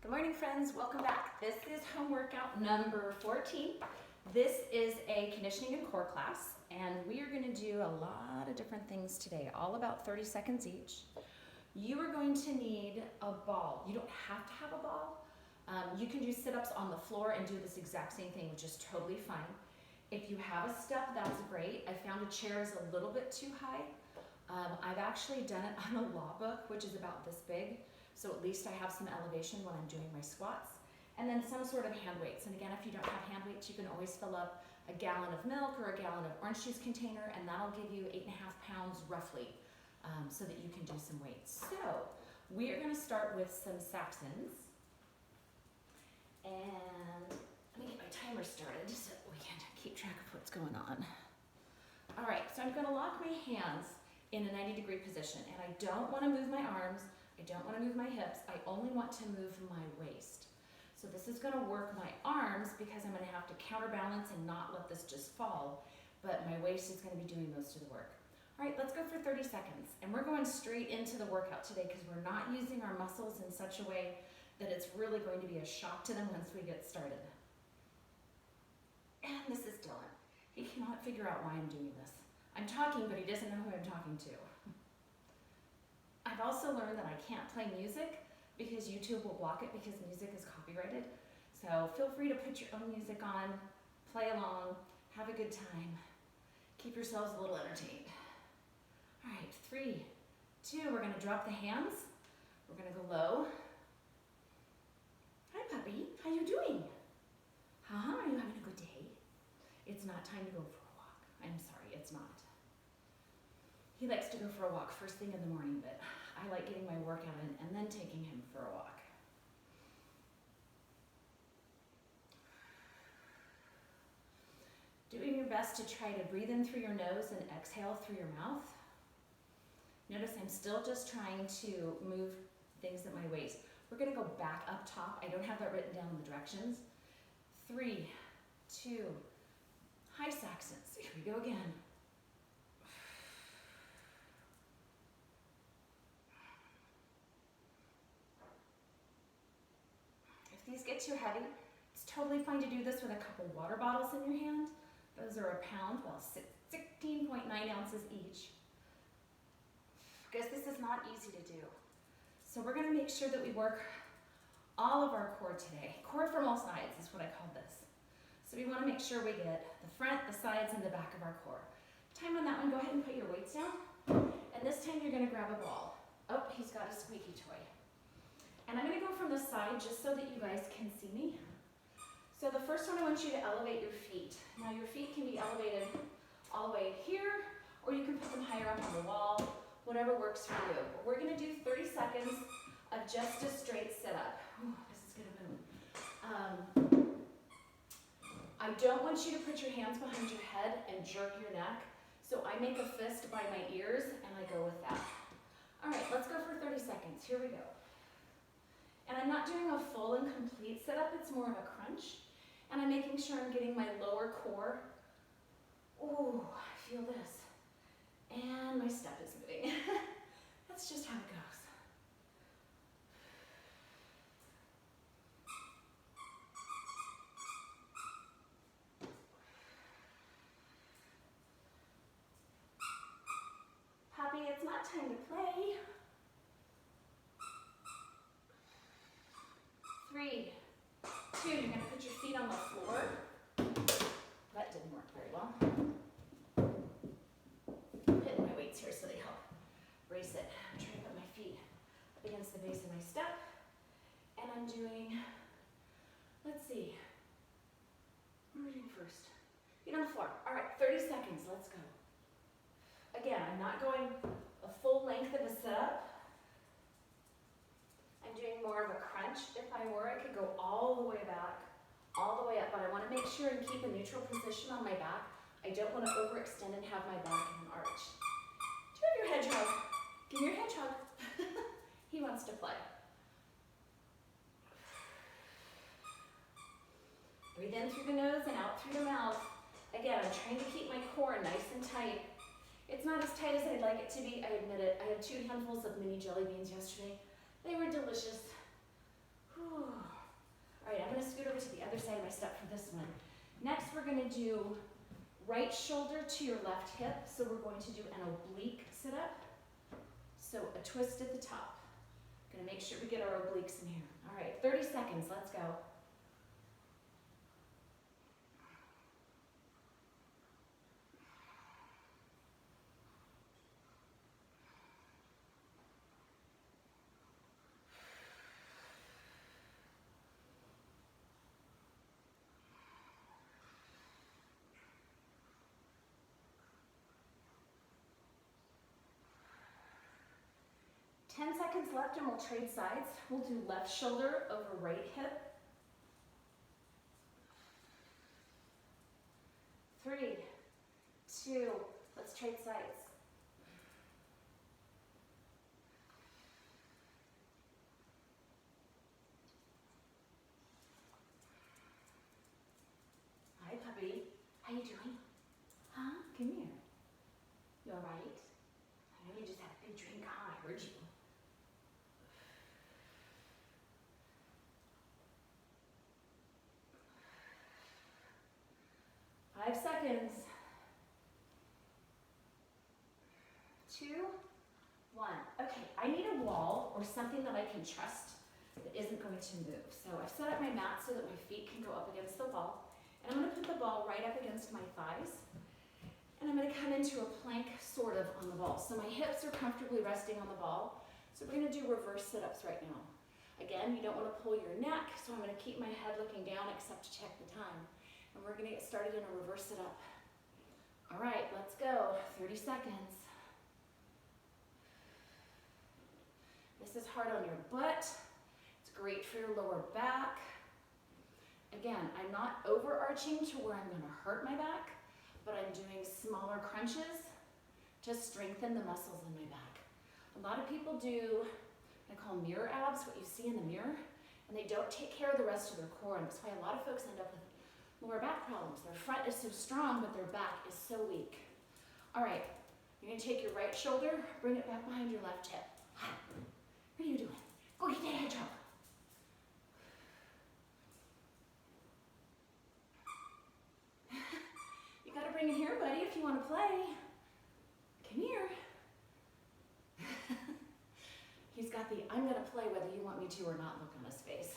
Good morning, friends. Welcome back. This is home workout number 14. This is a conditioning and core class, and we are going to do a lot of different things today, all about 30 seconds each. You are going to need a ball. You don't have to have a ball. You can do sit-ups on the floor and do this exact same thing, which is totally fine. If you have a step, that's great. I found a chair is a little bit too high. I've actually done it on a law book, which is about this big. So at least I have some elevation when I'm doing my squats. And then some sort of hand weights. And again, if you don't have hand weights, you can always fill up a gallon of milk or a gallon of orange juice container, and that'll give you 8.5 pounds roughly, so that you can do some weights. So we are gonna start with some Saxons. And let me get my timer started so we can keep track of what's going on. All right, so I'm gonna lock my hands in a 90-degree position, and I don't wanna move my arms, I don't want to move my hips, I only want to move my waist. So this is going to work my arms because I'm going to have to counterbalance and not let this just fall, but my waist is going to be doing most of the work. All right, let's go for 30 seconds. And we're going straight into the workout today because we're not using our muscles in such a way that it's really going to be a shock to them once we get started. And this is Dylan. He cannot figure out why I'm doing this. I'm talking, but he doesn't know who I'm talking to. I've also learned that I can't play music because YouTube will block it because music is copyrighted. So feel free to put your own music on, play along, have a good time. Keep yourselves a little entertained. All right, 3, 2, we're gonna drop the hands. We're gonna go low. Hi, puppy, how you doing? Are you having a good day? It's not time to go for a walk. I'm sorry, it's not. He likes to go for a walk first thing in the morning, but I like getting my workout in and then taking him for a walk. Doing your best to try to breathe in through your nose and exhale through your mouth. Notice I'm still just trying to move things at my waist. We're gonna go back up top. I don't have that written down in the directions. 3, 2, high Saxons. Here we go again. If these get too heavy, it's totally fine to do this with a couple water bottles in your hand. Those are 1 pound, well, 16.9 ounces each. Because this is not easy to do. So we're gonna make sure that we work all of our core today. Core from all sides is what I call this. So we wanna make sure we get the front, the sides, and the back of our core. Time on that one, go ahead and put your weights down. And this time you're gonna grab a ball. Oh, he's got a squeaky toy. And I'm gonna go from the side just so that you guys can see me. So the first one, I want you to elevate your feet. Now your feet can be elevated all the way here, or you can put them higher up on the wall, whatever works for you. But we're gonna do 30 seconds of just a straight sit-up. This is gonna boom. I don't want you to put your hands behind your head and jerk your neck. So I make a fist by my ears and I go with that. All right, let's go for 30 seconds. Here we go. And I'm not doing a full and complete sit-up, it's more of a crunch. And I'm making sure I'm getting my lower core. Ooh, I feel this. And my step is moving. That's just how it goes. Poppy, it's not time to play. 3, 2, you're gonna put your feet on the floor. That didn't work very well. I'm hitting my weights here so they help brace it. I'm trying to put my feet up against the base of my step. And I'm doing, let's see, what are we doing first? Feet on the floor. All right, 30 seconds, let's go. Again, I'm not going a full length of a sit-up. I'm doing more of a crunch. If I were, I could go all the way back, all the way up, but I want to make sure and keep a neutral position on my back. I don't want to overextend and have my back in an arch. Do you have your hedgehog? Give me your hedgehog. He wants to play. Breathe in through the nose and out through the mouth. Again, I'm trying to keep my core nice and tight. It's not as tight as I'd like it to be, I admit it. I had 2 handfuls of mini jelly beans yesterday. They were delicious. Whew. gonna do right shoulder to your left hip. So we're going to do an oblique sit-up. So a twist at the top. Gonna make sure we get our obliques in here. All right, 30 seconds, let's go. 10 seconds left and we'll trade sides. We'll do left shoulder over right hip. 3, 2, let's trade sides. Hi puppy, how you doing? Huh? Come here. You all right? I know you just had a big drink, huh? I heard you. Five seconds. 2, 1. Okay, I need a wall or something that I can trust that isn't going to move. So I've set up my mat so that my feet can go up against the wall. And I'm going to put the ball right up against my thighs. And I'm going to come into a plank sort of on the ball. So my hips are comfortably resting on the ball. So we're going to do reverse sit-ups right now. Again, you don't want to pull your neck, so I'm going to keep my head looking down except to check the time. And we're going to get started in a reverse sit-up. All right, let's go. 30 seconds. This is hard on your butt. It's great for your lower back. Again, I'm not overarching to where I'm going to hurt my back, but I'm doing smaller crunches to strengthen the muscles in my back. A lot of people do what I call mirror abs, what you see in the mirror, and they don't take care of the rest of their core, and that's why a lot of folks end up with lower back problems. Their front is so strong, but their back is so weak. All right, you're going to take your right shoulder, bring it back behind your left hip. What are you doing? Go get that hedgehog. You got to bring it here, buddy, if you want to play. Come here. He's got the I'm going to play whether you want me to or not look on his face.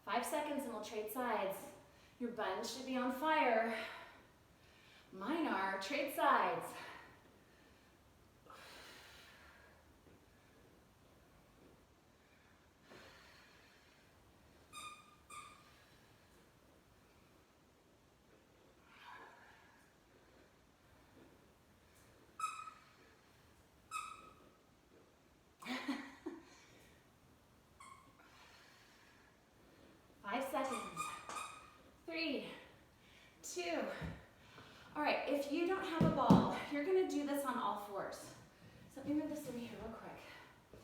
5 seconds and we'll trade sides. Your buns should be on fire. Mine are. Trade sides. Seconds. 3, 2. All right, if you don't have a ball, you're going to do this on all fours. So let me move this over here real quick.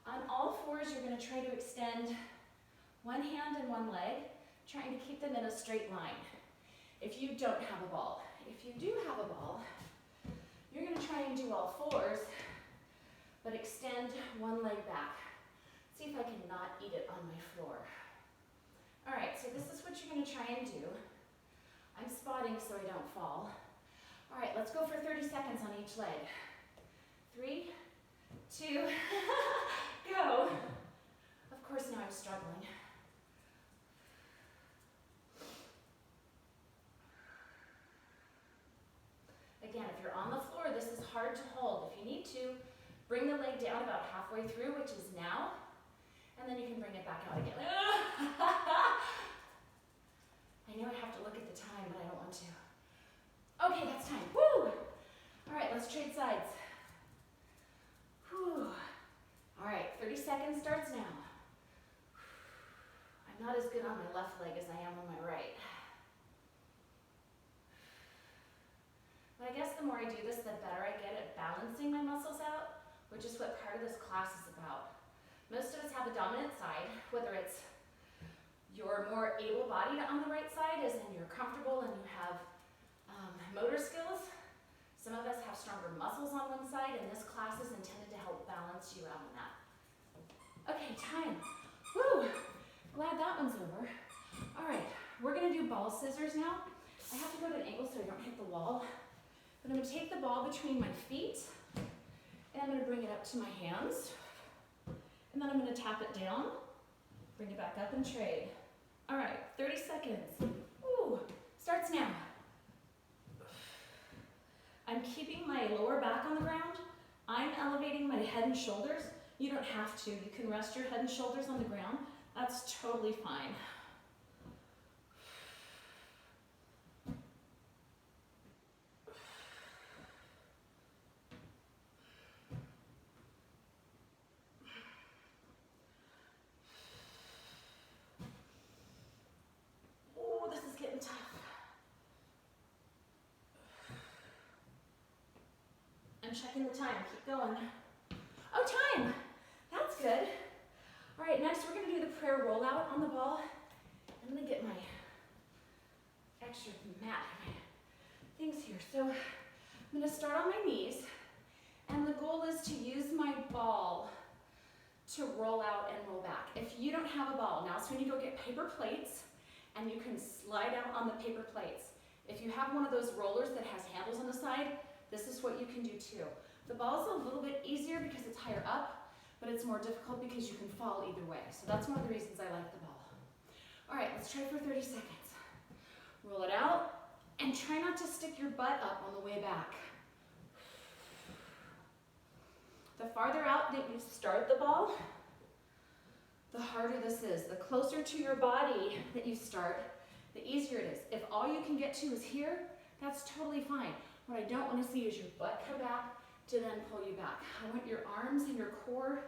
On all fours, you're going to try to extend one hand and one leg, trying to keep them in a straight line. If you don't have a ball, if you do have a ball, you're going to try and do all fours, but extend one leg back. See if I can not eat it on my floor. All right, so this is what you're going to try and do. I'm spotting so I don't fall. All right, let's go for 30 seconds on each leg. 3, 2, go. Of course, now I'm struggling. Again, if you're on the floor, this is hard to hold. If you need to, bring the leg down about halfway through, which is now, and then you can bring it back out again. I know I have to look at the time, but I don't want to. Okay, that's time. Woo! All right, let's trade sides. Whew. All right, 30 seconds starts now. I'm not as good on my left leg as I am on my right. But I guess the more I do this, the better I get at balancing my muscles out, which is what part of this class is about. Most of us have a dominant side, whether it's you're more able-bodied on the right side, as in you're comfortable and you have motor skills. Some of us have stronger muscles on one side, and this class is intended to help balance you out on that. Okay, time. Woo! Glad that one's over. All right, we're gonna do ball scissors now. I have to go to an angle so I don't hit the wall. But I'm gonna take the ball between my feet and I'm gonna bring it up to my hands. And then I'm gonna tap it down, bring it back up and trade. All right, 30 seconds. Ooh, starts now. I'm keeping my lower back on the ground. I'm elevating my head and shoulders. You don't have to. You can rest your head and shoulders on the ground. That's totally fine. Oh, this is getting tough. I'm checking the time. Keep going. Oh, time! That's good. All right, next we're gonna do the prayer rollout on the ball. I'm gonna get my extra mat, my things here. So I'm gonna start on my knees, and the goal is to use my ball to roll out and roll back. If you don't have a ball, now's when you go get paper plates, and you can slide out on the paper plates. If you have one of those rollers that has handles on the side, this is what you can do too. The ball's a little bit easier because it's higher up, but it's more difficult because you can fall either way. So that's one of the reasons I like the ball. All right, let's try for 30 seconds. Roll it out, and try not to stick your butt up on the way back. The farther out that you start the ball, the harder this is. The closer to your body that you start, the easier it is. If all you can get to is here, that's totally fine. What I don't want to see is your butt come back to then pull you back. I want your arms and your core,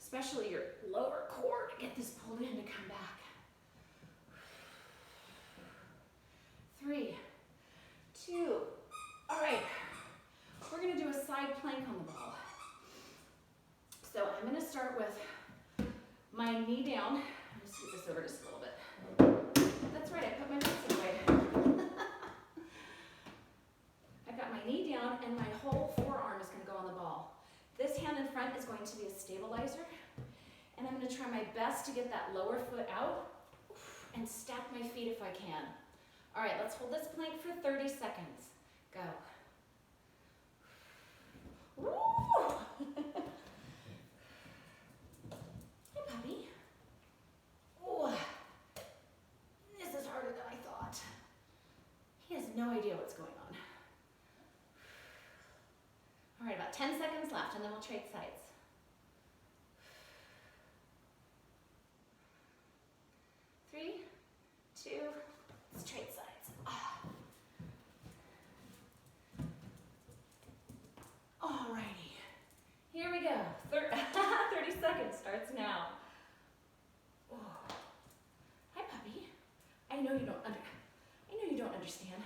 especially your lower core, to get this pulled in to come back. 3, 2, all right. We're gonna do a side plank on the ball. So I'm gonna start with my knee down. I'm gonna scoot this over just a little bit. That's right, I put my legs away. I've got my knee down and my whole forearm is gonna go on the ball. This hand in front is going to be a stabilizer. And I'm gonna try my best to get that lower foot out and stack my feet if I can. All right, let's hold this plank for 30 seconds. Go. Woo! Hey, puppy. Ooh. This is harder than I thought. He has no idea what's going on. All right, about 10 seconds left, and then we'll trade sides. 3, 2, let's trade sides. Alrighty, here we go. 30 seconds starts now. Oh. Hi, puppy. I know you don't understand.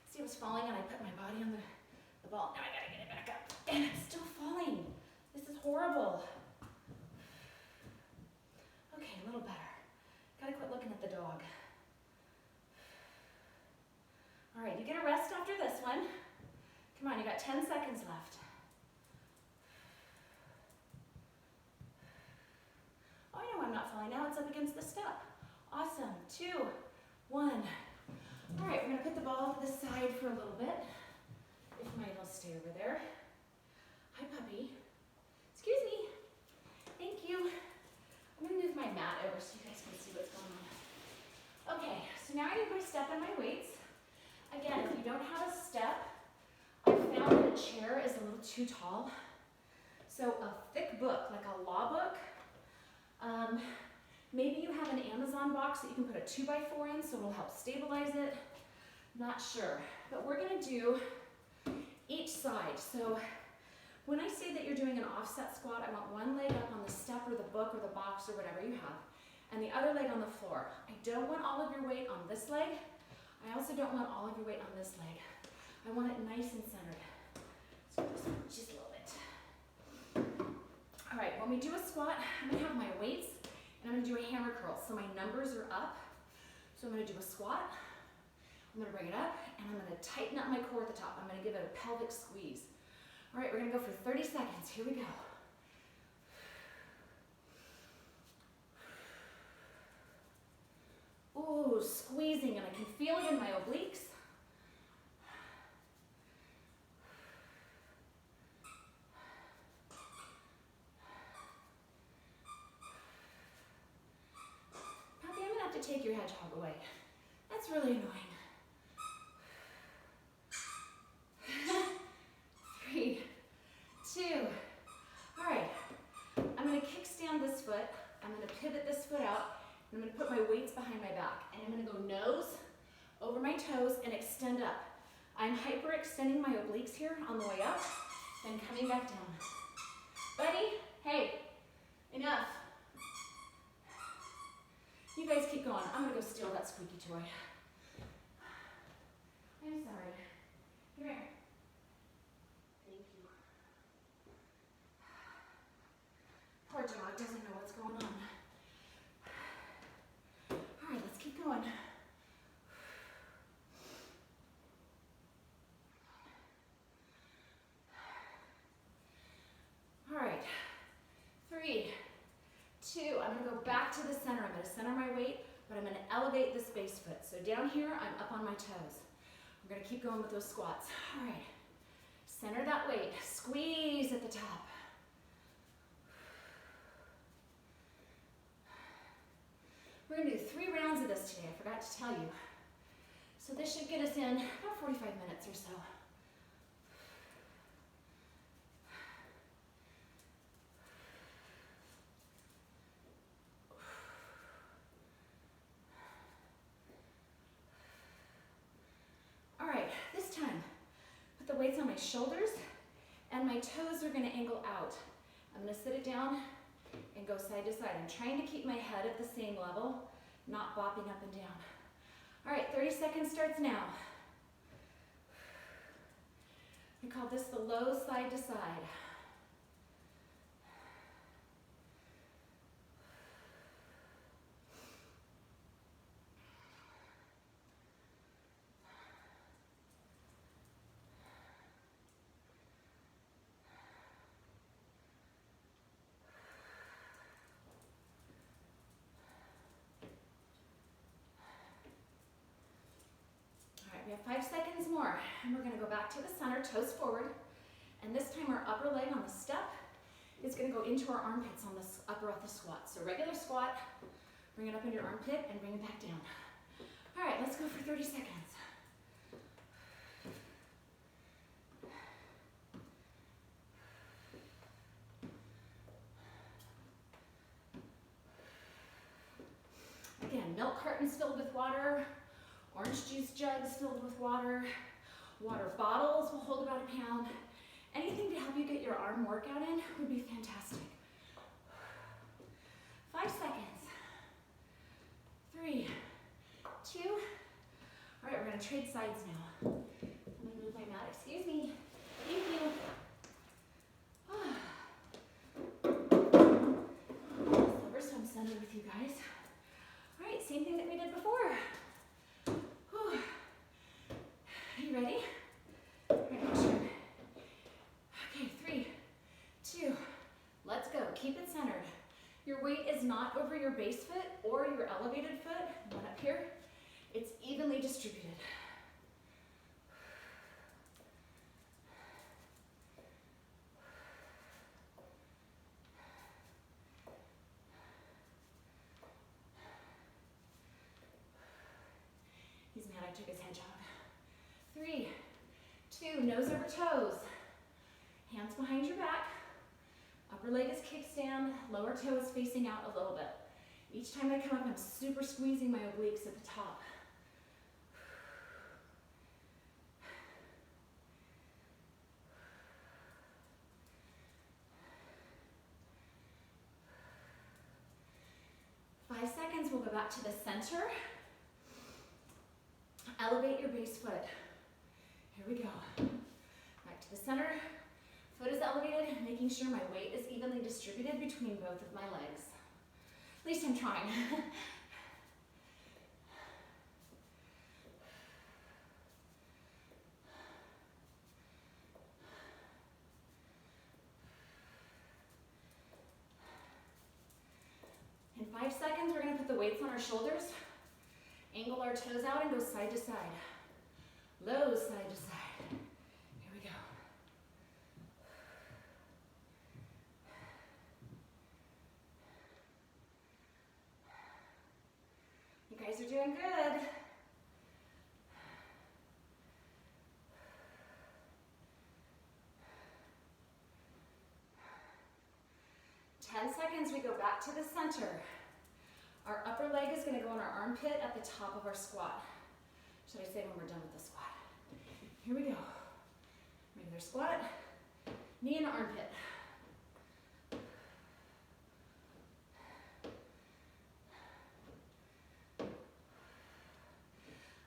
See, I was falling and I put my body on the ball. Now I gotta get it back up. And it's still falling. This is horrible. Okay, a little better. Gotta quit looking at the dog. All right, you get a rest after this one. Come on, you got 10 seconds left. Oh, I know I'm not falling now. It's up against the step. Awesome. 2, 1. All right, we're gonna put the ball to the side for a little bit. If mine will stay over there. Hi, puppy. Excuse me. Thank you. I'm gonna move my mat over so you guys can see what's going on. Okay, so now I need my step and my weights. Again, if you don't have a step, I found that a chair is a little too tall. So a thick book, like a law book, maybe you have an Amazon box that you can put a 2x4 in so it'll help stabilize it. Not sure, but we're gonna do each side. So when I say that you're doing an offset squat, I want one leg up on the step or the book or the box or whatever you have, and the other leg on the floor. I don't want all of your weight on this leg. I also don't want all of your weight on this leg. I want it nice and centered. So just a little bit. All right, when we do a squat, I'm gonna have my weights and I'm gonna do a hammer curl. So my numbers are up. So I'm gonna do a squat. I'm gonna bring it up and I'm gonna tighten up my core at the top. I'm gonna give it a pelvic squeeze. All right, we're gonna go for 30 seconds. Here we go. Ooh, squeezing, and I to take your hedgehog away. That's really annoying. 3, 2. All right, I'm gonna kickstand this foot. I'm gonna pivot this foot out, and I'm gonna put my weights behind my back. And I'm gonna go nose over my toes and extend up. I'm hyperextending my obliques here on the way up and coming back down. Buddy, hey, enough. You guys keep going. I'm gonna go steal that squeaky toy. I'm sorry. Come here. Thank you. Poor dog doesn't know what's going on. All right, let's keep going. All right, 3, 2, I'm gonna go back to the center. I'm gonna center my weight, but I'm gonna elevate this base foot. So down here, I'm up on my toes. We're gonna keep going with those squats. All right, center that weight, squeeze at the top. We're gonna do 3 rounds of this today, I forgot to tell you. So this should get us in about 45 minutes or so. All right, this time, put the weights on my shoulders and my toes are gonna angle out. I'm gonna sit it down and go side to side. I'm trying to keep my head at the same level, not bopping up and down. All right, 30 seconds starts now. We call this the low side to side. We have 5 seconds more, and we're gonna go back to the center, toes forward, and this time our upper leg on the step is gonna go into our armpits on this upper of the squat. So regular squat, bring it up into your armpit and bring it back down. All right, let's go for 30 seconds. Again, milk cartons filled with water, orange juice jugs filled with water, water bottles will hold about a pound. Anything to help you get your arm workout in would be fantastic. 5 seconds. 3, 2. All right, we're gonna trade sides now. I'm gonna move my mat, excuse me. Thank you. Silver, so I'm centered with you guys. All right, same thing that we did before. Whew. Are you ready? All right, make sure. Okay, 3, 2, let's go. Keep it centered. Your weight is not over your base foot or your elevated foot, one up here. It's evenly distributed. He's mad I took his hedgehog. 3, 2, nose over toes. Hands behind your back. Upper leg is kickstand, lower toe is facing out a little bit. Each time I come up, I'm super squeezing my obliques at the top. Five seconds, we'll go back to the center. Elevate your base foot. Here we go. Back to the center. Foot is elevated, making sure my weight is evenly distributed between both of my legs. At least I'm trying. In 5 seconds, we're gonna put the weights on our shoulders, angle our toes out and go side to side. Low side to side. Here we go. doing good. Seconds, we go back to the center. Our upper leg is going to go in our armpit at the top of our squat. Should I say when we're done with the squat? Here we go. Regular squat, knee in the armpit.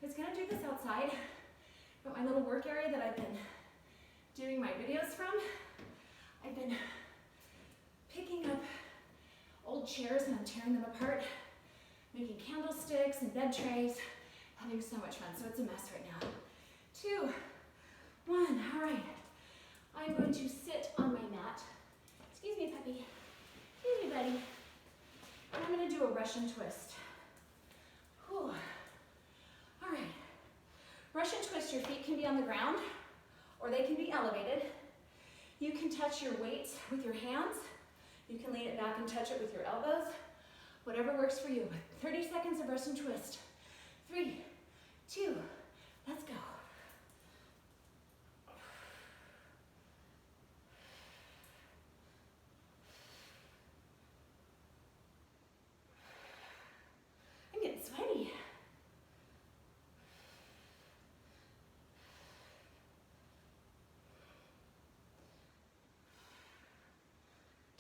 I was going to do this outside, but my little work area that I've been doing my videos from, I've been picking up old chairs and I'm tearing them apart, making candlesticks and bed trays, having so much fun. So it's a mess right now. 2, 1, all right. I'm going to sit on my mat. Excuse me, puppy. Excuse me, buddy. And I'm going to do a Russian twist. Whew. All right. Russian twist, your feet can be on the ground or they can be elevated. You can touch your weights with your hands. You can lean it back and touch it with your elbows. Whatever works for you. 30 seconds of Russian twist. 3, 2, let's go. I'm getting sweaty.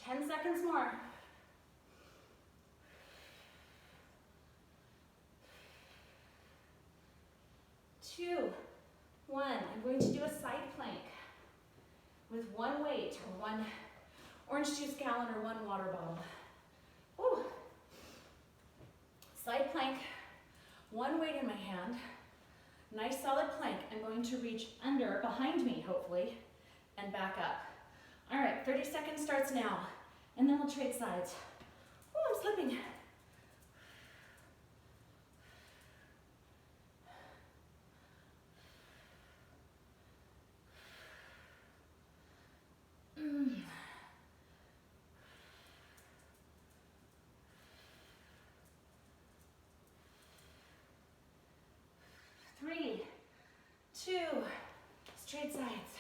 Ten seconds more. 2, 1. I'm going to do a side plank with one weight or one orange juice gallon or one water bottle. Woo. Side plank, one weight in my hand, nice solid plank. I'm going to reach under, behind me hopefully, and back up. All right, 30 seconds starts now, and then we'll trade sides. Oh, I'm slipping. Three, 2, straight sides.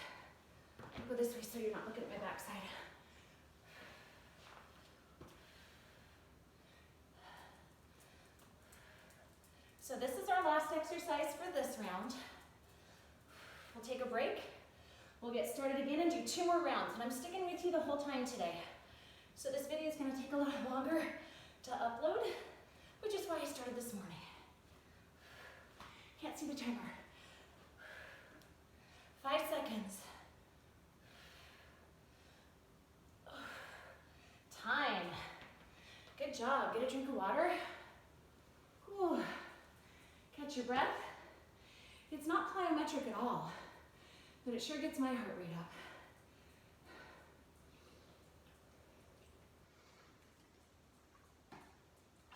Go this way so you're not looking at my backside. So this is our last exercise for this round. We'll take a break. We'll get started again and do 2 more rounds. And I'm sticking with you the whole time today. So this video is going to take a little longer to upload, which is why I started this morning. Can't see the timer. 5 seconds. Time. Good job. Get a drink of water. Whew. Catch your breath. It's not plyometric at all, but it sure gets my heart rate up.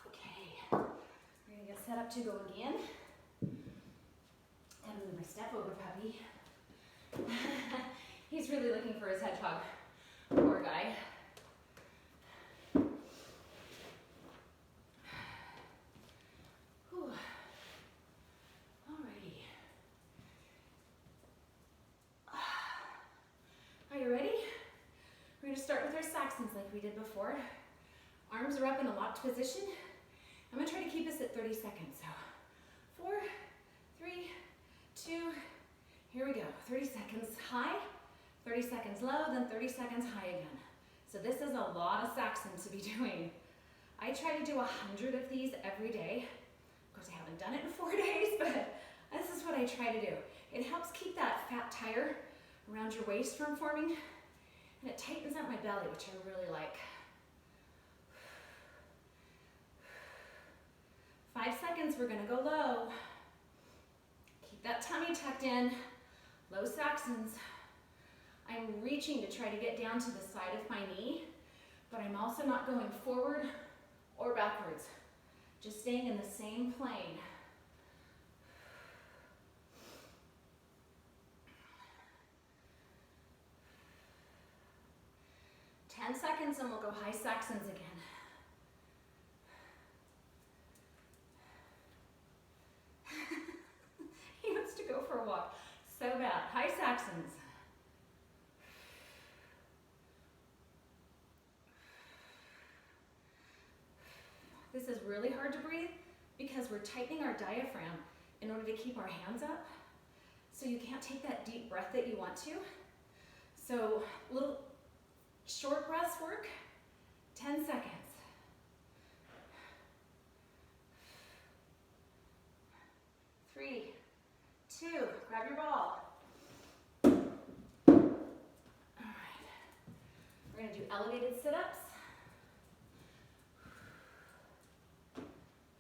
Okay, we're gonna get set up to go again. Gotta move my step over, puppy. He's really looking for his hedgehog. Poor guy. Whew. Alrighty. Are you ready? We're going to start with our Saxons like we did before. Arms are up in a locked position. I'm going to try to keep us at 30 seconds. So 4, 3, 2, here we go. 30 seconds high, 30 seconds low, then 30 seconds high again. So this is a lot of Saxons to be doing. I try to do 100 of these every day. Of course, I haven't done it in 4 days, but this is what I try to do. It helps keep that fat tire around your waist from forming, and it tightens up my belly, which I really like. 5 seconds, we're gonna go low. Keep that tummy tucked in, low Saxons. I'm reaching to try to get down to the side of my knee, but I'm also not going forward or backwards, just staying in the same plane. Ten seconds and we'll go high Saxons again. contractions. This is really hard to breathe because we're tightening our diaphragm in order to keep our hands up. So you can't take that deep breath that you want to. So little short breaths work, 10 seconds. 3, 2, grab your ball. All right, we're gonna do elevated sit-ups.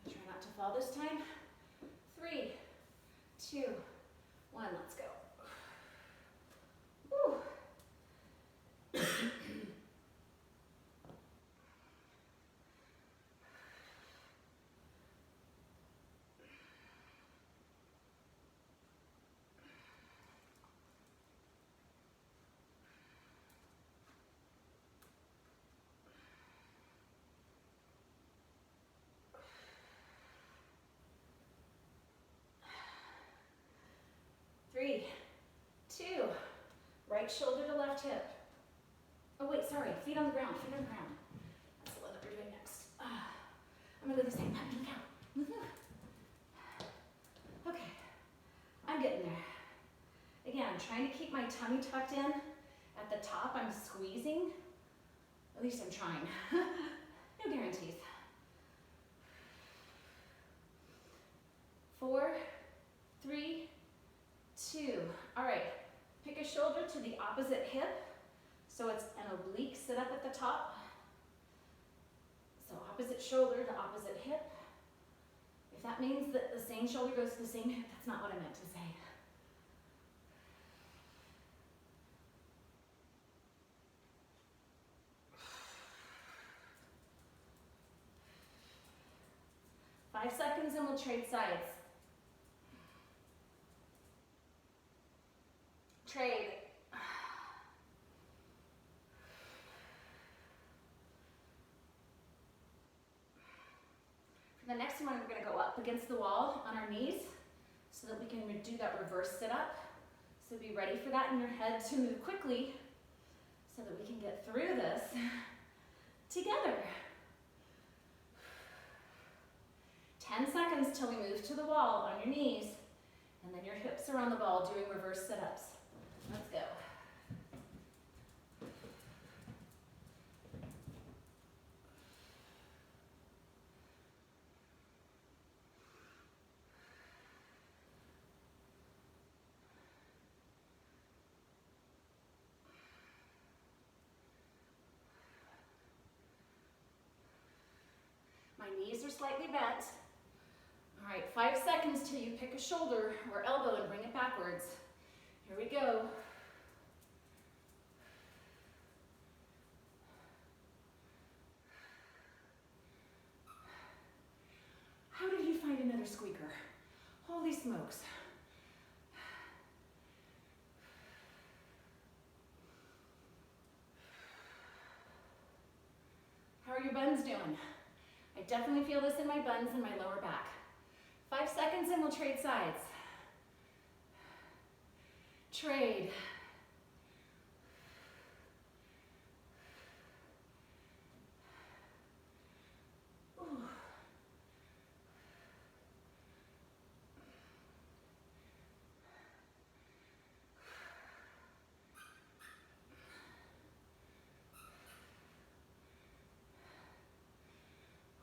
Try not to fall this time. 3, 2, 1, let's go. Woo. 3, 2, right shoulder to left hip. Oh wait, sorry, feet on the ground, feet on the ground. That's the one that we're doing next. I'm gonna do the same time, do the count. Okay, I'm getting there. Again, I'm trying to keep my tummy tucked in. At the top, I'm squeezing. At least I'm trying. No guarantees. 4, 3, 2. All right, pick a shoulder to the opposite hip. So it's an oblique sit up at the top. So opposite shoulder to opposite hip. If that means that the same shoulder goes to the same hip, that's not what I meant to say. Five seconds and we'll trade sides. Trade. For the next one, we're going to go up against the wall on our knees so that we can do that reverse sit-up. So be ready for that in your head to move quickly so that we can get through this together. 10 seconds till we move to the wall on your knees, and then your hips are on the ball doing reverse sit-ups. Let's go. My knees are slightly bent. All right, 5 seconds till you pick a shoulder or elbow and bring it backwards. Here we go. How did you find another squeaker? Holy smokes. How are your buns doing? I definitely feel this in my buns and my lower back. 5 seconds and we'll trade sides. Trade. Ooh.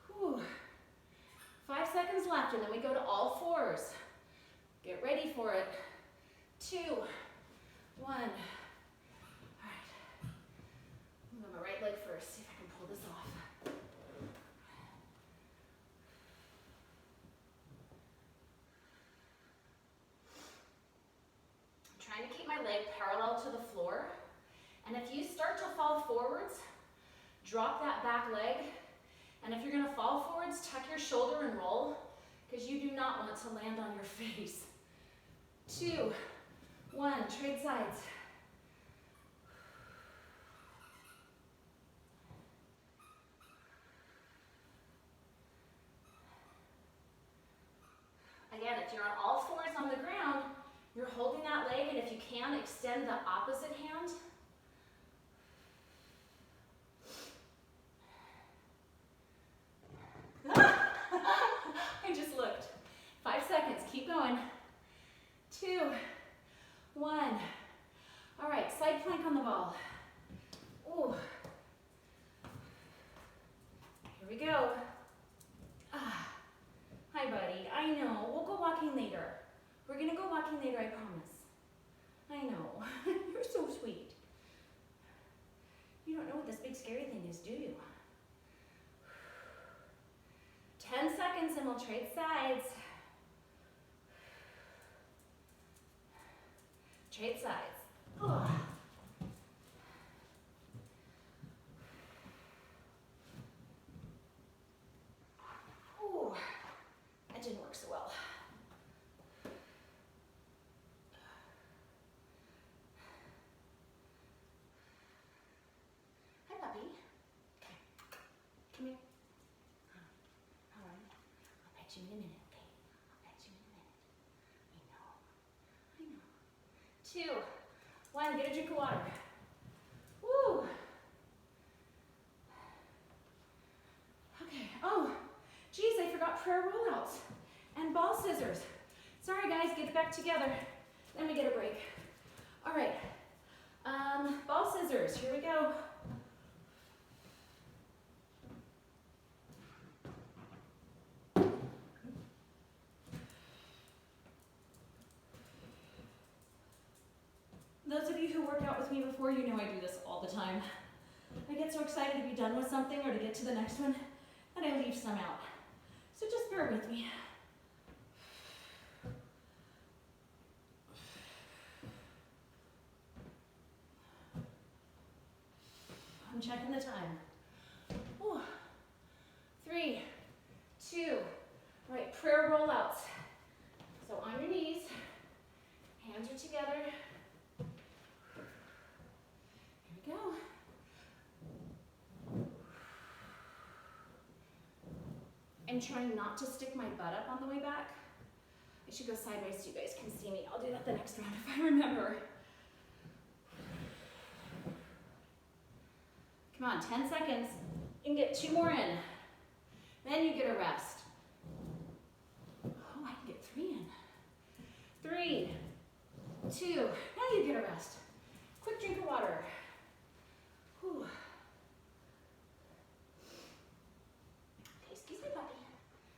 Whew. 5 seconds left and then we go to all fours. Get ready for it. 2, 1. All right. Move my right leg first, see if I can pull this off. I'm trying to keep my leg parallel to the floor. And if you start to fall forwards, drop that back leg. And if you're gonna fall forwards, tuck your shoulder and roll, because you do not want to land on your face. 2, 1, trade sides. Again, if you're on all fours on the ground, you're holding that leg, and if you can, extend the opposite hand. I just looked. 5 seconds, keep going. 2, 1. All right, side plank on the ball. Ooh. Here we go. Hi, buddy. I know. We'll go walking later. We're gonna go walking later, I promise. I know. You're so sweet. You don't know what this big scary thing is, do you? 10 seconds and we'll trade sides. Trade sides. Ugh. Ooh, that didn't work so well. Hi, puppy. Okay, come here. All right, I'll pet you in a minute, okay? I'll pet you in a minute. I know. 2, 1, get a drink of water. Woo! Okay, oh, geez, I forgot prayer rollouts and ball scissors. Sorry guys, get it back together. Then we get a break. All right, ball scissors, here we go. Those of you who worked out with me before, you know I do this all the time. I get so excited to be done with something or to get to the next one, and I leave some out. So just bear with me. I'm checking the time. Ooh. 3, 2, all right, prayer rollouts. So on your knees, hands are together. Here we go. I'm trying not to stick my butt up on the way back. I should go sideways so you guys can see me. I'll do that the next round if I remember. Come on, 10 seconds. You can get 2 more in. Then you get a rest. Oh, I can get 3 in. 3, 2, now you get a rest. Quick drink of water. Whew. Okay, excuse me, puppy.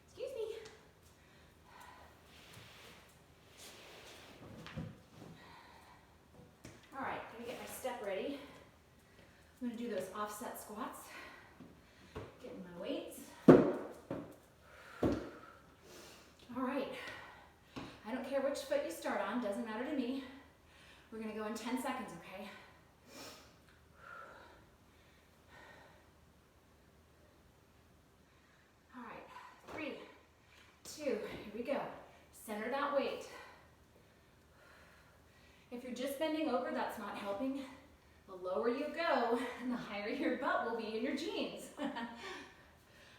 Excuse me. All right, gonna get my step ready. I'm gonna do those offset squats. Getting my weights. All right. I don't care which foot you start on, doesn't matter to me. We're gonna go in 10 seconds, okay? All right, 3, 2, here we go. Center that weight. If you're just bending over, that's not helping. The lower you go, and the higher your butt will be in your jeans.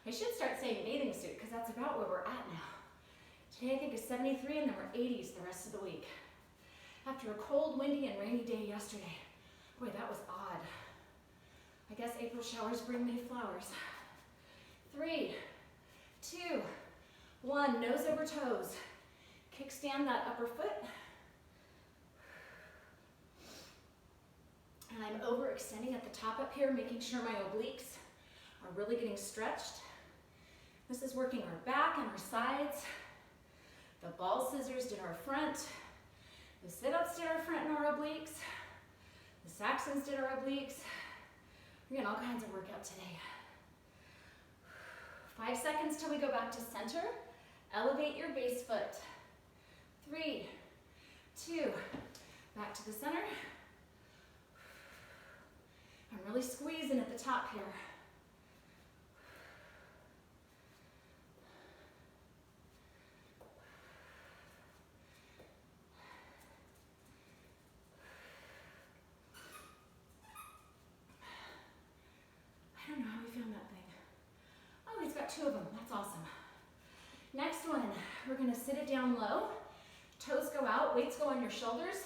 I should start saying bathing suit, because that's about where we're at now. Today I think is 73, and then we're 80s the rest of the week. After a cold, windy, and rainy day yesterday. Boy, that was odd. I guess April showers bring May flowers. 3, 2, 1, nose over toes. Kickstand that upper foot. And I'm overextending at the top up here, making sure my obliques are really getting stretched. This is working our back and our sides. The ball scissors did our front. The sit-ups did our front and our obliques. The Saxons did our obliques. We're getting all kinds of workout today. 5 seconds till we go back to center. Elevate your base foot. 3, 2, back to the center. I'm really squeezing at the top here. I don't know how we found that thing. Oh, he's got 2 of them. That's awesome. Next one, we're gonna sit it down low. Toes go out, weights go on your shoulders.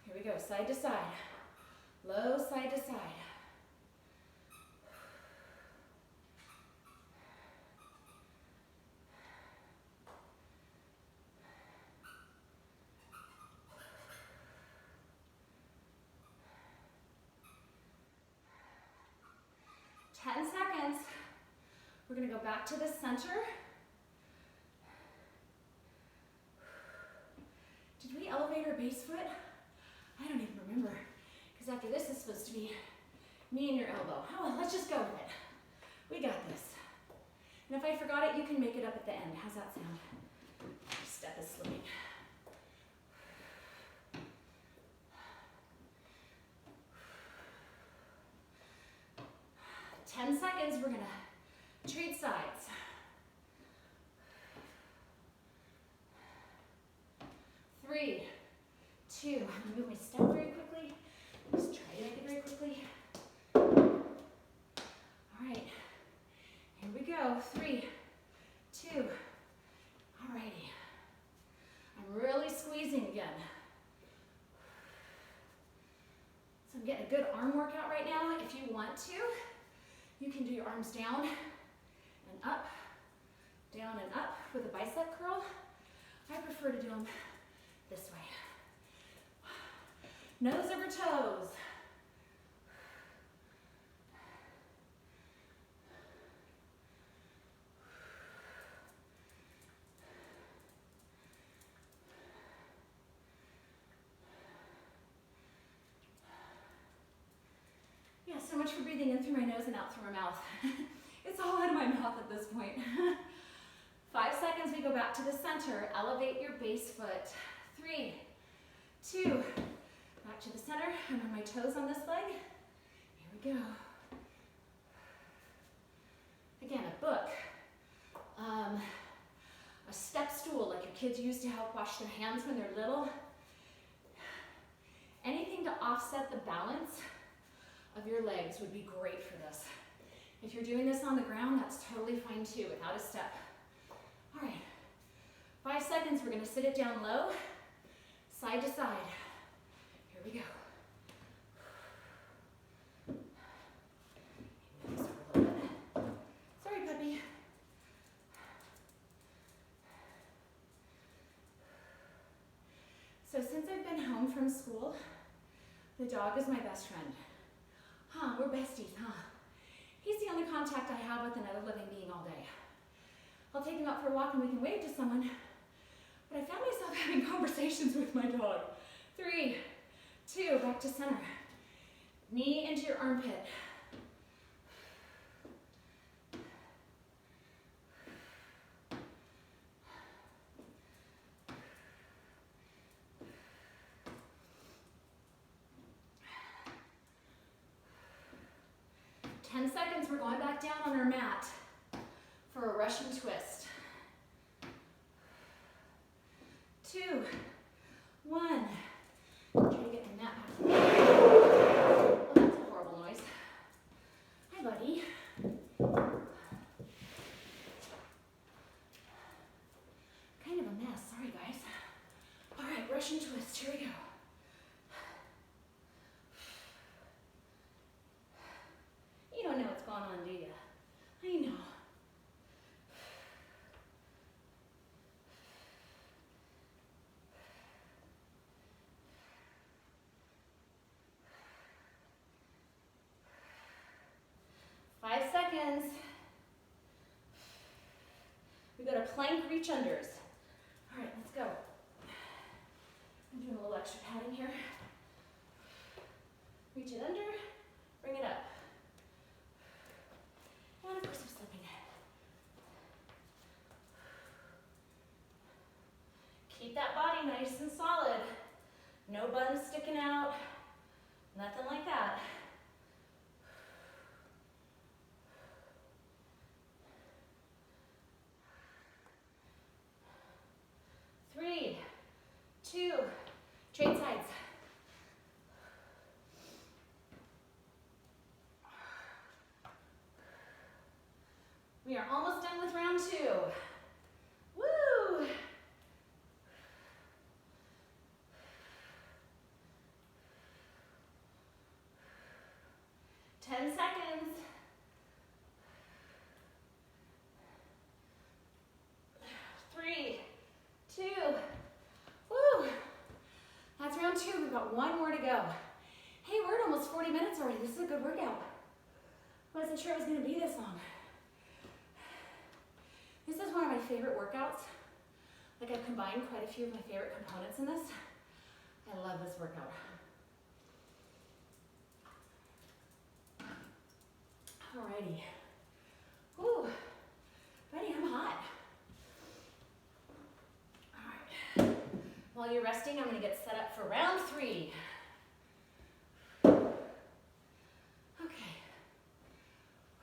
Here we go, side to side. Low, side to side. Seconds. We're going to go back to the center. Did we elevate our base foot? I don't even remember, because after this is supposed to be knee and your elbow. Oh, well, let's just go with it. We got this. And if I forgot it, you can make it up at the end. How's that sound? Step is slipping. Seconds, we're gonna trade sides. 3, 2, I'm gonna move my step very quickly. Just try to make it very quickly. All right, here we go. 3, 2, all righty. I'm really squeezing again. So I'm getting a good arm workout right now. If you want to, you can do your arms down and up with a bicep curl. I prefer to do them this way. Nose over toes. Yeah, so much for breathing in through my nose and out through my mouth. It's all out of my mouth at this point. 5 seconds, we go back to the center. Elevate your base foot. 3, 2, back to the center. I'm on my toes on this leg. Here we go. Again, a book, a step stool like your kids use to help wash their hands when they're little. Anything to offset the balance of your legs would be great for this. If you're doing this on the ground, that's totally fine too, without a step. All right, 5 seconds, we're gonna sit it down low, side to side. Here we go. Move this over a little bit. Sorry, puppy. So since I've been home from school, the dog is my best friend. Huh, we're besties, huh? He's the only contact I have with another living being all day. I'll take him out for a walk and we can wave to someone, but I found myself having conversations with my dog. 3, 2, back to center. Knee into your armpit. Seconds, we're going back down on our mat for a Russian twist. 2, 1. Try to get my mat back. Oh, that's a horrible noise. Hi, buddy. Kind of a mess. Sorry, guys. All right, Russian twist. Here we go. You don't know what's going on, do you? I know. Seconds. We go to plank reach unders. All right, let's go. I'm doing a little extra padding here. Reach it under, bring it up. And of course I'm slipping. Keep that body nice and solid. No buns sticking out, nothing like that. 3, 2, trade sides. We are almost done with round 2. Woo! got one more to go. Hey, we're at almost 40 minutes already. This is a good workout. I wasn't sure it was gonna be this long. This is one of my favorite workouts. Like I've combined quite a few of my favorite components in this. I love this workout. Alrighty. Whew. Buddy, I'm hot. Alright. While you're resting, I'm gonna get set up for round 3. Okay.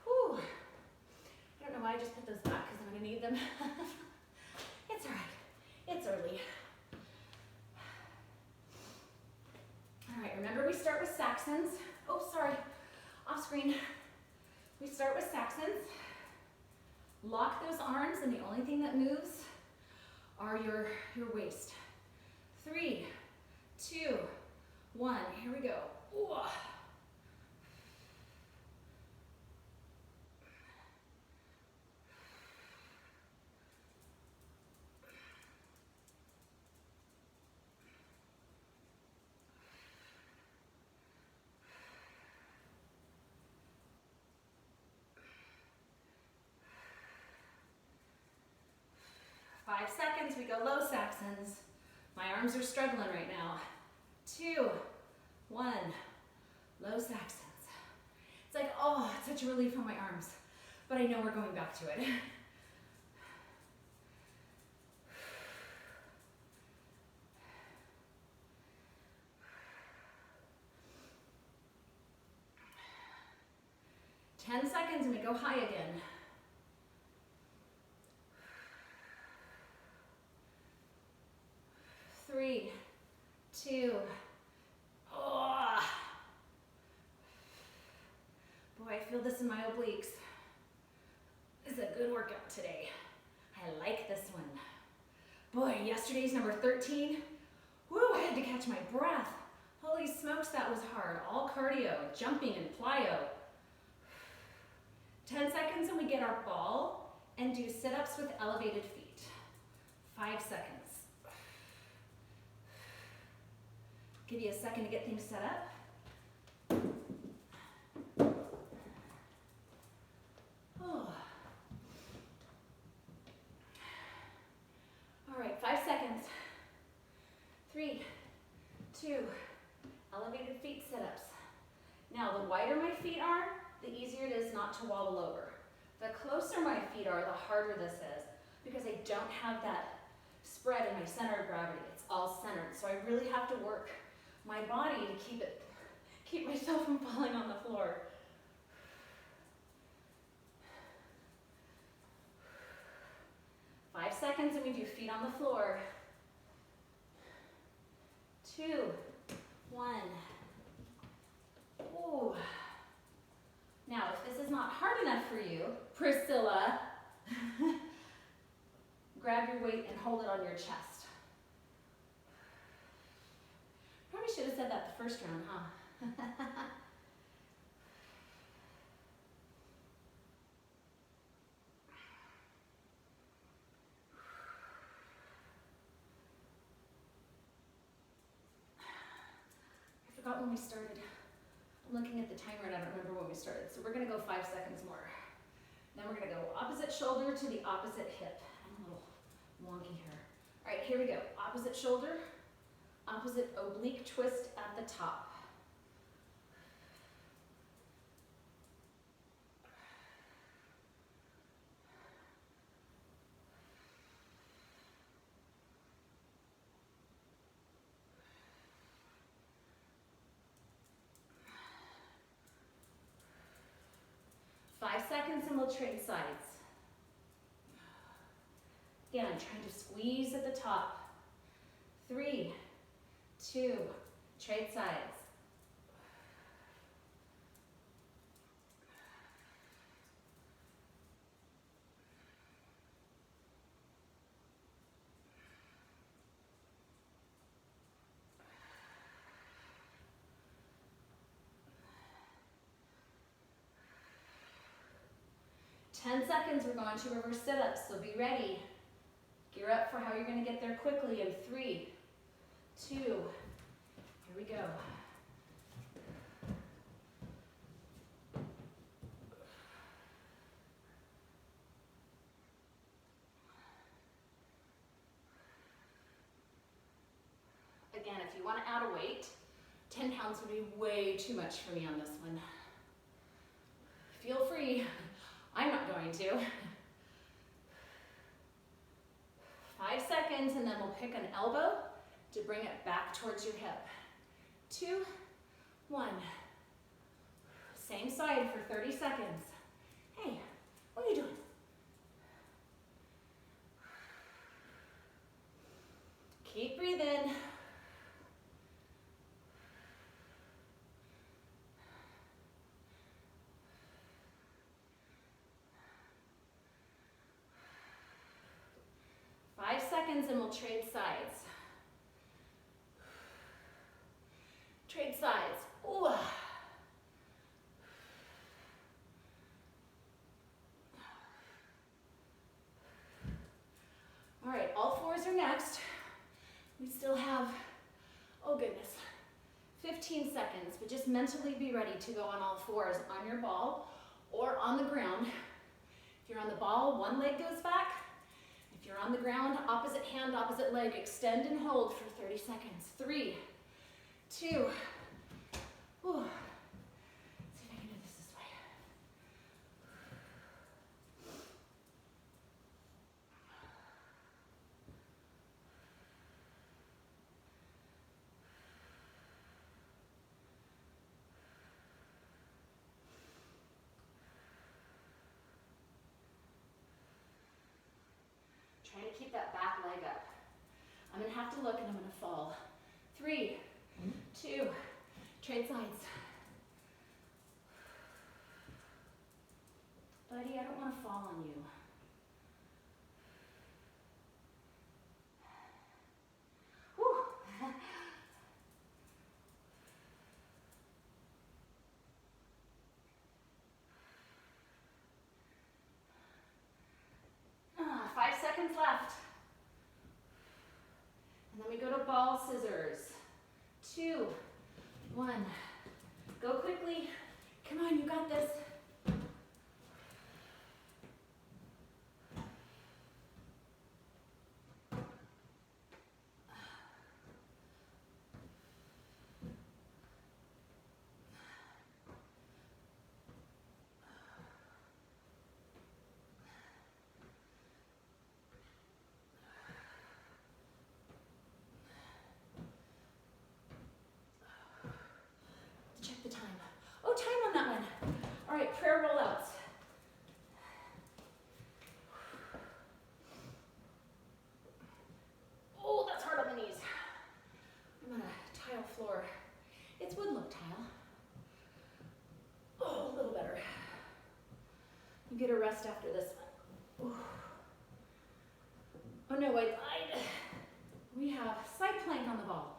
Whew. I don't know why I just put those back because I'm gonna need them. It's alright. It's early. Alright, remember we start with Saxons. Oh, sorry. Off screen. We start with Saxons. Lock those arms, and the only thing that moves are your waist. 3, 2, 1. Here we go. Ooh. 5 seconds, we go low Saxons. My arms are struggling right now. 2, 1, low Saxons. It's like, oh, it's such a relief on my arms, but I know we're going back to it. Ten seconds and we go high again. 3, 2, oh. Boy, I feel this in my obliques. This is a good workout today. I like this one. Boy, yesterday's number 13. Woo, I had to catch my breath. Holy smokes, that was hard. All cardio, jumping and plyo. 10 seconds and we get our ball and do sit-ups with elevated feet. 5 seconds. Give you a second to get things set up. Oh. All right, 5 seconds. 3, 2, elevated feet sit-ups. Now, the wider my feet are, the easier it is not to wobble over. The closer my feet are, the harder this is, because I don't have that spread in my center of gravity. It's all centered, so I really have to work my body to keep myself from falling on the floor. 5 seconds and we do feet on the floor. 2, 1. Ooh. Now, if this is not hard enough for you, Priscilla, grab your weight and hold it on your chest. Probably should have said that the first round, huh? I forgot when we started. I'm looking at the timer and I don't remember when we started. So we're gonna go 5 seconds more. Then we're gonna go opposite shoulder to the opposite hip. I'm a little wonky here. All right, here we go. Opposite shoulder, opposite oblique twist at the top. Seconds and we'll trade sides. Again, I'm trying to squeeze at the top. 3, 2, trade sides. Ten seconds, we're going to reverse sit-ups, so be ready. Gear up for how you're going to get there quickly in 3, 2, here Here we go. Again, if you want to add a weight, 10 pounds would be way too much for me on this one. Feel free. I'm not going to. 5 seconds, and then we'll pick an elbow to bring it back towards your hip. 2, 1. Same side for 30 seconds. Hey, what are you doing? Keep breathing. And we'll trade sides. Trade sides. Ooh. All right, all fours are next. We still have, oh goodness, 15 seconds, but just mentally be ready to go on all fours on your ball or on the ground. If you're on the ball, one leg goes back. If you're on the ground, opposite hand, opposite leg, extend and hold for 30 seconds. 3, 2, whew. See if I can do this way. Trying to keep that back leg up. I'm gonna have to look and I'm gonna fall. 3, 2, trade sides. Buddy, I don't wanna fall on you. Whew. Seconds left. And then we go to ball scissors. 2, 1. Go quickly. Come on, you got this. Check the time. Oh, time on that one. All right, prayer rollouts. Oh, that's hard on the knees. I'm on a tile floor. It's wood look tile. Oh, a little better. You get a rest after this one. Oh no, I lied. We have side plank on the ball.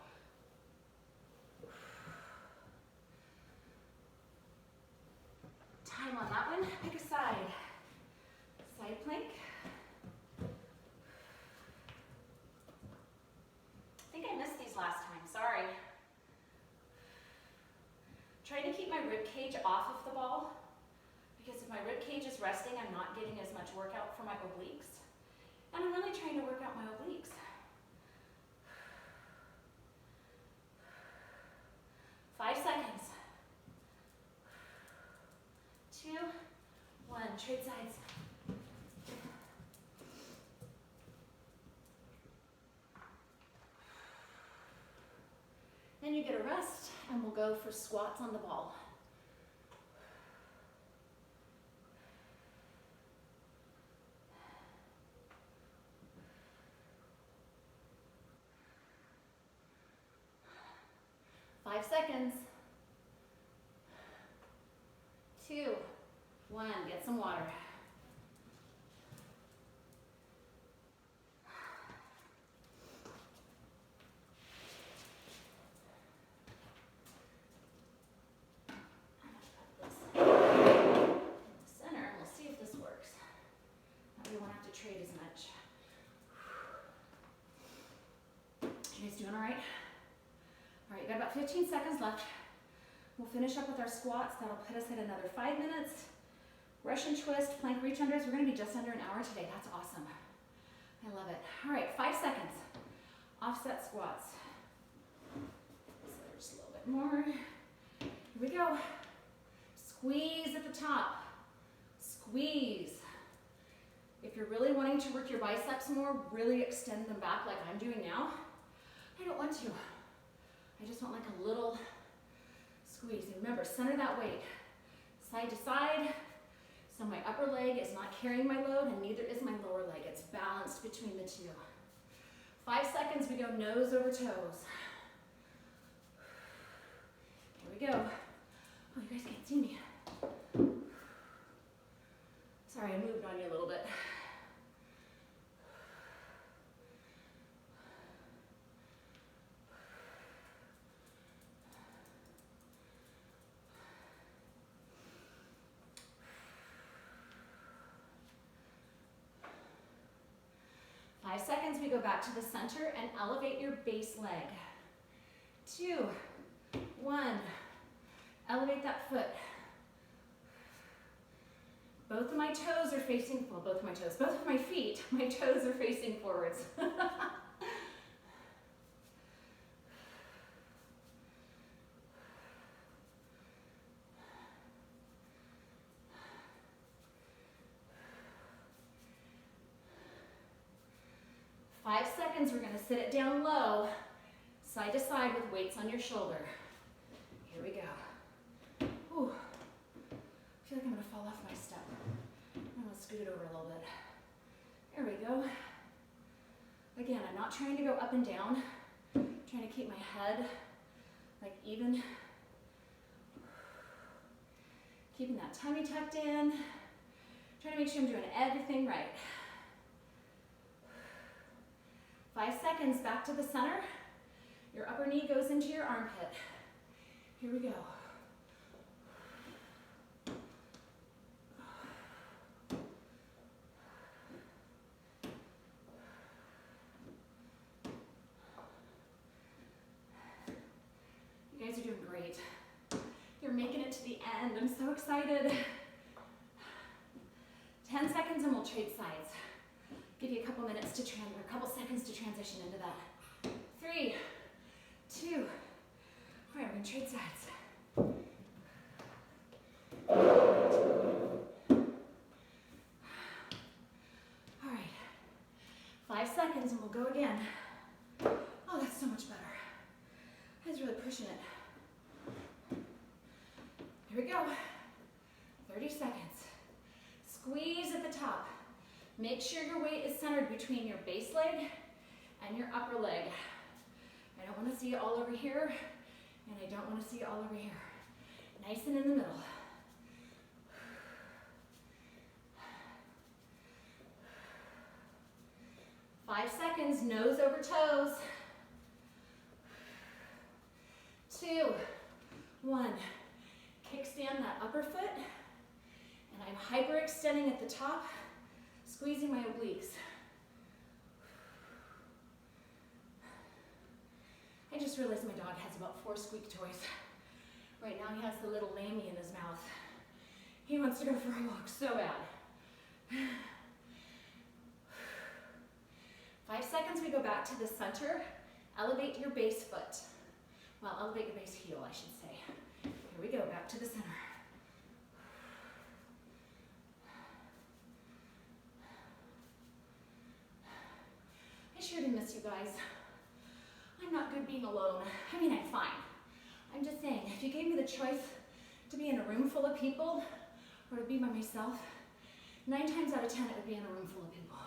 Time on that one. Pick a side. Side plank. I think I missed these last time, sorry. Trying to keep my rib cage off of the ball, because if my rib cage is resting, I'm not getting as much workout for my obliques. And I'm really trying to work out my obliques. 5 seconds. 2, 1, trade sides. Then you get a rest, and we'll go for squats on the ball. Five seconds. 2, 1, get some water. Doing all right? All right, right, got about 15 seconds left. We'll finish up with our squats. That'll put us at another 5 minutes. Russian twist, plank reach unders. We're gonna be just under an hour today. That's awesome. I love it. All right, 5 seconds. Offset squats. So just a little bit more. Here we go. Squeeze at the top. Squeeze. If you're really wanting to work your biceps more, really extend them back like I'm doing now. I don't want to. I just want like a little squeeze. And remember, center that weight. Side to side. So my upper leg is not carrying my load and neither is my lower leg. It's balanced between the two. 5 seconds, we go nose over toes. Here we go. Oh, you guys can't see me. Sorry, I moved on you a little bit. We go back to the center and elevate your base leg. 2, 1, elevate that foot. Both of my toes are facing, well, both of my feet, my toes are facing forwards. 5 seconds, we're gonna sit it down low, side to side with weights on your shoulder. Here we go. Ooh. I feel like I'm gonna fall off my step. I'm gonna scoot it over a little bit. There we go. Again, I'm not trying to go up and down. I'm trying to keep my head like even. Keeping that tummy tucked in. Trying to make sure I'm doing everything right. 5 seconds, back to the center. Your upper knee goes into your armpit. Here we go. You guys are doing great. You're making it to the end. I'm so excited. 10 seconds and we'll trade sides. Give you a couple minutes to a couple seconds to transition into that. 3, 2. All right, we're gonna trade sides. All right, 5 seconds and we'll go again. Oh, that's so much better. I was really pushing it. Here we go. 30 seconds. Squeeze at the top. Make sure your weight is centered between your base leg and your upper leg. I don't want to see it all over here, and I don't want to see it all over here. Nice and in the middle. Five seconds, nose over toes. 2, 1. Kickstand that upper foot, and I'm hyperextending at the top, squeezing my obliques. I just realized my dog has about 4 squeak toys. Right now he has the little lammy in his mouth. He wants to go for a walk so bad. 5 seconds, we go back to the center. Elevate your base foot. Well, elevate your base heel, I should say. Here we go, back to the center. I sure did miss you guys. I'm not good being alone. I mean, I'm fine. I'm just saying, if you gave me the choice to be in a room full of people or to be by myself, 9 times out of 10 it would be in a room full of people.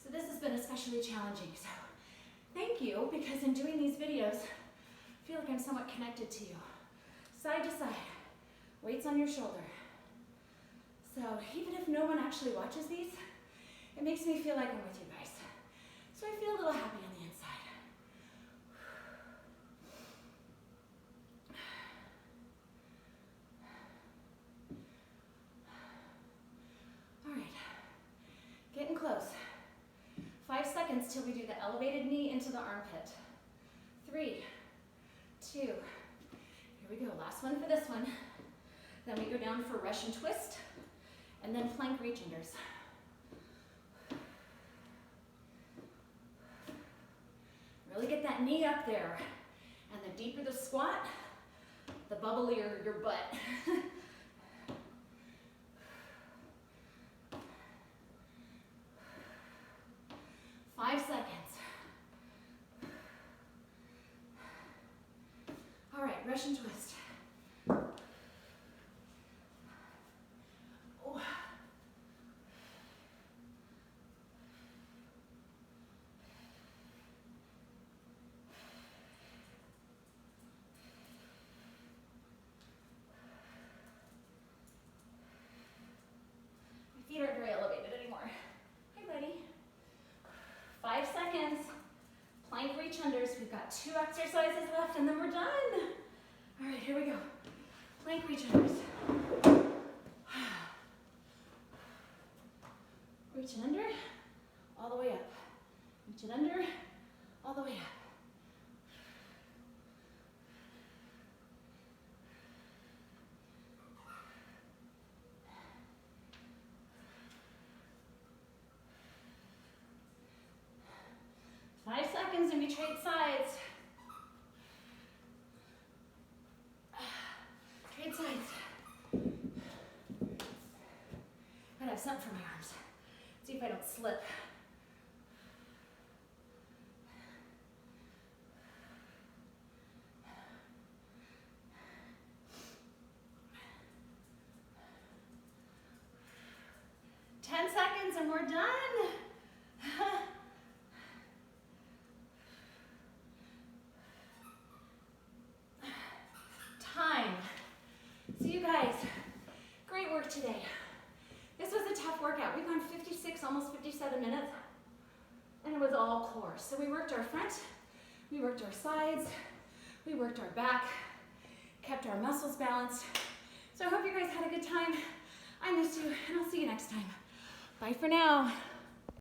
So this has been especially challenging. So thank you, because in doing these videos, I feel like I'm somewhat connected to you. Side to side, weights on your shoulder. So even if no one actually watches these, it makes me feel like I'm with you guys. So I feel a little happy on the inside. All right, getting close. 5 seconds till we do the elevated knee into the armpit. 3, 2. Here we go, last one for this one. Then we go down for Russian twist, and then plank reach unders. Really get that knee up there. And the deeper the squat, the bubblier your butt. 5 seconds. All right, Russian twist. Oh. My feet aren't very elevated anymore. Hey, buddy. 5 seconds. Plank reach unders. We've got 2 exercises left and then we're done. All right, here we go. Plank reach unders. Reach it under, all the way up. Reach it under, all the way up. Five seconds and we trade sides. Trade sides. Gotta have something for my arms. See if I don't slip. And we're done. Time. So you guys, great work today. This was a tough workout. We've gone 56, almost 57 minutes, and it was all core. So we worked our front, we worked our sides, we worked our back, kept our muscles balanced. So I hope you guys had a good time. I missed you, and I'll see you next time. Bye for now.